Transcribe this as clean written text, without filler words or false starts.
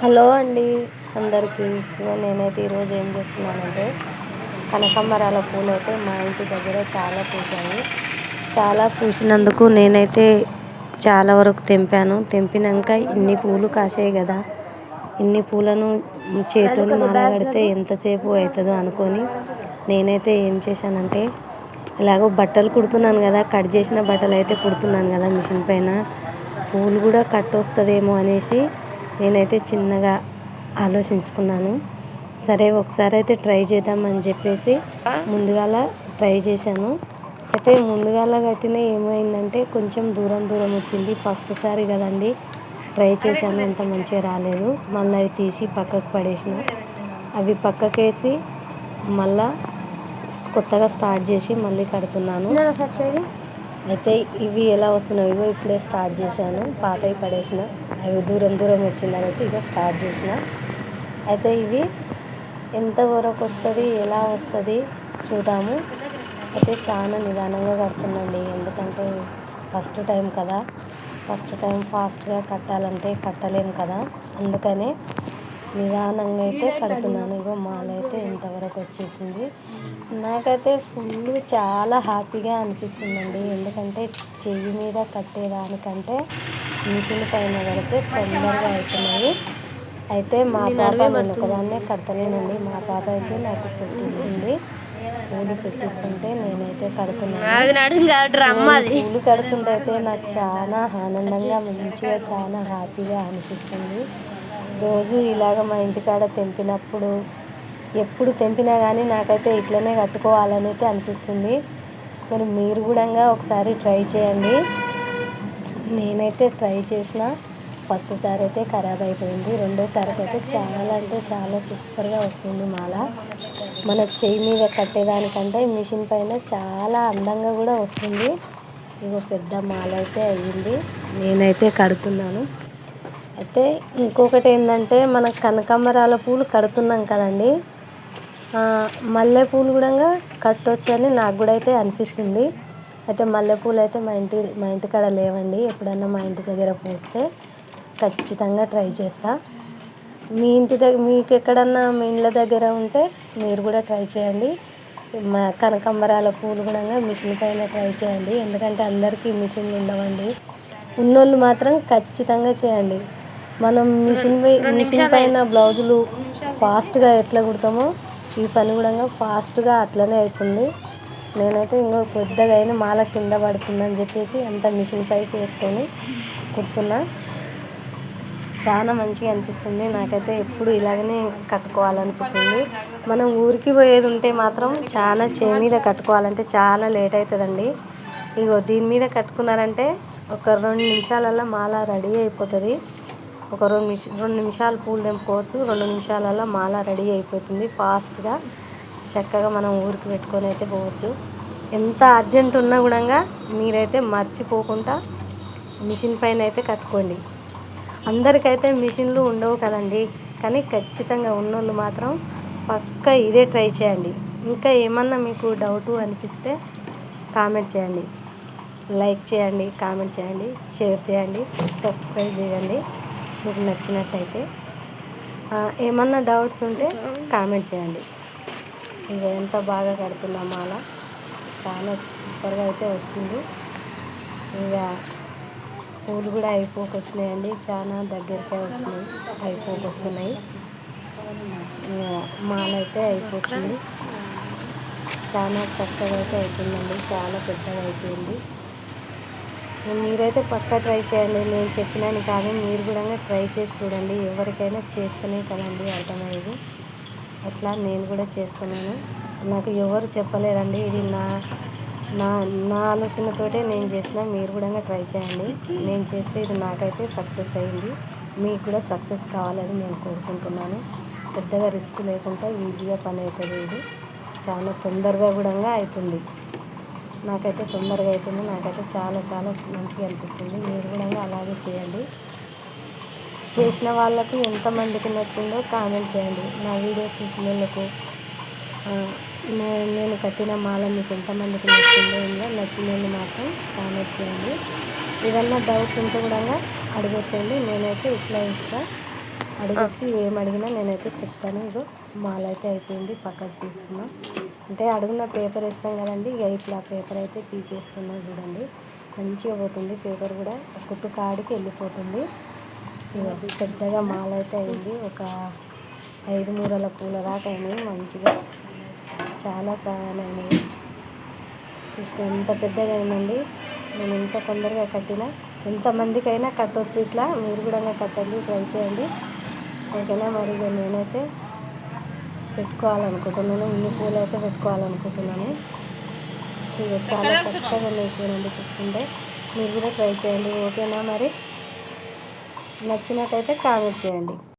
Hello అండి అందరికీ. నేనైతే ఈరోజు ఏం చేస్తున్నానంటే కనకాంబరాల పూలు అయితే మా ఇంటి దగ్గర చాలా పూసాయి. చాలా పూసినందుకు నేనైతే చాలా వరకు తెంపాను. తెంపినాక ఇన్ని పూలు కాసాయి కదా, ఇన్ని పూలను చేతులు మాలగడితే ఎంతసేపు అవుతుందో అనుకొని నేనైతే ఏం చేశానంటే, ఇలాగో బట్టలు కుడుతున్నాను కదా, కట్ చేసిన బట్టలు అయితే కుడుతున్నాను కదా మిషన్ పైన, పూలు కూడా కట్ వస్తుందేమో అనేసి నేనైతే చిన్నగా ఆలోచించుకున్నాను. సరే ఒకసారి అయితే ట్రై చేద్దామని చెప్పేసి ముందుగాల ట్రై చేశాను. అయితే ముందుగాల కట్టిన ఏమైందంటే కొంచెం దూరం దూరం వచ్చింది. ఫస్ట్ సారి కదండి ట్రై చేశాను, అంత మంచిగా రాలేదు. మళ్ళీ అవి తీసి పక్కకు పడేసిన. అవి పక్కకేసి మళ్ళా కొత్తగా స్టార్ట్ చేసి మళ్ళీ కడుతున్నాను. అయితే ఇవి ఎలా వస్తున్నాయి, ఇగో ఇప్పుడే స్టార్ట్ చేశాను. పాతవి పడేసిన, అవి దూరం దూరం వచ్చిందనేసి ఇక స్టార్ట్ చేసిన. అయితే ఇవి ఎంతవరకు వస్తుంది, ఎలా వస్తుంది చూద్దాము. అయితే చాలా నిదానంగా కడుతున్నాండి, ఎందుకంటే ఫస్ట్ టైం కదా, ఫస్ట్ టైం ఫాస్ట్గా కట్టాలంటే కట్టలేము కదా, అందుకనే నిదానంగా అయితే కడుతున్నాను. ఇగో మాల అయితే ఇంతవరకు వచ్చేసింది. నాకైతే ఫుల్ చాలా హ్యాపీగా అనిపిస్తుందండి, ఎందుకంటే చెయ్యి మీద కట్టేదానికంటే మిషన్ పైన కడితే తొందరగా అవుతున్నాయి. అయితే మా పాప, నేను ఒకదాన్నే కడతలేనండి, మా పాప అయితే నాకు పెట్టిస్తుంది. పూలు పెట్టిస్తుంటే నేనైతే కడుతున్నాను. పూలు కడుతుంటే అయితే నాకు చాలా ఆనందంగా, మంచిగా, చాలా హ్యాపీగా అనిపిస్తుంది. రోజు ఇలాగ మా ఇంటికాడ తెంపినప్పుడు, ఎప్పుడు తెంపినా కానీ నాకైతే ఇట్లనే కట్టుకోవాలని అయితే అనిపిస్తుంది. మరి మీరు కూడా ఒకసారి ట్రై చేయండి. నేనైతే ట్రై చేసిన, ఫస్ట్ సారి అయితే ఖరాబ్ అయిపోయింది. రెండోసారికి అయితే చాలా అంటే చాలా సూపర్గా వస్తుంది మాల. మన చెయ్యి మీద కట్టేదానికంటే మిషన్ పైన చాలా అందంగా కూడా వస్తుంది. ఇగో పెద్ద మాల అయితే అయ్యింది, నేనైతే కడుతున్నాను. అయితే ఇంకొకటి ఏంటంటే, మన కనకాంబరాల పూలు కడుతున్నాం కదండి, మల్లెపూలు కూడా కట్టొచ్చని నాకు కూడా అయితే అనిపిస్తుంది. అయితే మల్లెపూలు అయితే మా ఇంటికాడ లేవండి. ఎప్పుడన్నా మా ఇంటి దగ్గర పూస్తే ఖచ్చితంగా ట్రై చేస్తా. మీ ఇంటి దగ్గర, మీకు ఎక్కడన్నా మీ ఇళ్ళ దగ్గర ఉంటే మీరు కూడా ట్రై చేయండి. మా కనకాంబరాల పూలు కూడా మిషన్ పైన ట్రై చేయండి, ఎందుకంటే అందరికీ మిషన్లు ఉండవండి. ఉన్నోళ్ళు మాత్రం ఖచ్చితంగా చేయండి. మనం మిషన్ పైన బ్లౌజులు ఫాస్ట్గా ఎట్లా కుడతామో ఈ పని కూడా ఫాస్ట్గా అట్లనే అవుతుంది. నేనైతే ఇంకో పెద్దగా అయిన మాల కింద పడుతుందని చెప్పేసి అంత మిషన్ పైకి వేసుకొని కుడుతున్నా. చాలా మంచిగా అనిపిస్తుంది నాకైతే, ఎప్పుడు ఇలాగనే కట్టుకోవాలనిపిస్తుంది. మనం ఊరికి పోయేది ఉంటే మాత్రం చాలా చేయి మీద కట్టుకోవాలంటే చాలా లేట్ అవుతుందండి. ఇగో దీని మీద కట్టుకున్నారంటే ఒక 2 నిమిషాలలో మాల రెడీ అయిపోతుంది. ఒక 2 నిమిషాలు పూలు తెంపుకోవచ్చు, 2 నిమిషాలలో మాల రెడీ అయిపోతుంది. ఫాస్ట్గా చక్కగా మనం ఊరికి పెట్టుకొని అయితే పోవచ్చు. ఎంత అర్జెంట్ ఉన్నా కూడా మీరైతే మర్చిపోకుండా మిషన్ పైన అయితే కట్టుకోండి. అందరికైతే మిషన్లు ఉండవు కదండి, కానీ ఖచ్చితంగా ఉన్నోళ్ళు మాత్రం పక్కా ఇదే ట్రై చేయండి. ఇంకా ఏమన్నా మీకు డౌటు అనిపిస్తే కామెంట్ చేయండి, లైక్ చేయండి, కామెంట్ చేయండి, షేర్ చేయండి, సబ్స్క్రైబ్ చేయండి మీకు నచ్చినట్టయితే. ఏమన్నా డౌట్స్ ఉంటే కామెంట్ చేయండి. ఇక ఎంత బాగా కడుతున్నా మాల, చాలా సూపర్గా అయితే వచ్చింది. ఇక పూలు కూడా అయిపోకొచ్చినాయండి, చాలా దగ్గరకే వచ్చినాయి, అయిపోకొస్తున్నాయి. మాల అయితే అయిపోతుంది, చాలా చక్కగా అయితే అవుతుందండి, చాలా పెద్దగా అయిపోయింది. మీరైతే పక్కా ట్రై చేయండి, నేను చెప్పినాను కానీ మీరు కూడా ట్రై చేసి చూడండి. ఎవరికైనా చేస్తేనే కదండి అర్థమయ్యేది. అట్లా నేను కూడా చేస్తున్నాను, నాకు ఎవరు చెప్పలేదండి, ఇది నా నా నా ఆలోచనతోటే నేను చేసిన. మీరు కూడా ట్రై చేయండి, నేను చేస్తే ఇది నాకైతే సక్సెస్ అయింది. మీకు కూడా సక్సెస్ కావాలని నేను కోరుకుంటున్నాను. పెద్దగా రిస్క్ లేకుండా ఈజీగా పని అవుతుంది. ఇది చాలా తొందరగా కూడా అవుతుంది, నాకైతే తొందరగా అవుతుంది. నాకైతే చాలా చాలా మంచిగా అనిపిస్తుంది. మీరు కూడా అలాగే చేయండి. చేసిన వాళ్ళకు ఎంతమందికి నచ్చిందో కామెంట్ చేయండి. నా వీడియో చూసిన వాళ్ళకు నేను కట్టిన మాల మీకు ఎంతమందికి నచ్చిందో, ఇంకా నచ్చిన వాళ్ళు మాత్రం కామెంట్ చేయండి. ఏదన్నా డౌట్స్ ఉంటే కూడా అడగొచ్చండి, నేనైతే రిప్లై ఇస్తాను. అడగచ్చు, ఏం అడిగినా నేనైతే చెప్తాను. ఇగో మాల అయితే అయిపోయింది, పక్కకు తీస్తున్నాం. అంటే అడుగున పేపర్ వేస్తాం కదండి, ఇక ఇట్లా పేపర్ అయితే పీకేస్తున్నాం. చూడండి మంచిగా పోతుంది పేపర్ కూడా, కుట్టు కాడికి వెళ్ళిపోతుంది. ఇక పెద్దగా మాల అయితే అయింది, ఒక 5 మూరల పూల దాకా అయినాయి. మంచిగా చాలా సాగానైనాయి. చూసుకో ఎంత పెద్దగా అయిందండి. నేను ఎంత తొందరగా కట్టినా, ఎంతమందికైనా కట్టవచ్చు. ఇట్లా మీరు కూడా కట్టండి, ట్రై చేయండి. ఓకేనా. మరి ఇక నేనైతే పెట్టుకోవాలనుకుంటున్నాను, ఇన్ని పూలు అయితే పెట్టుకోవాలనుకుంటున్నాను. ఇక చాలా చక్కగా ఉన్నాయి చూడండి, చూస్తుంటే మీరు కూడా ట్రై చేయండి. ఓకేనా. మరి నచ్చినట్టయితే కామెంట్ చేయండి.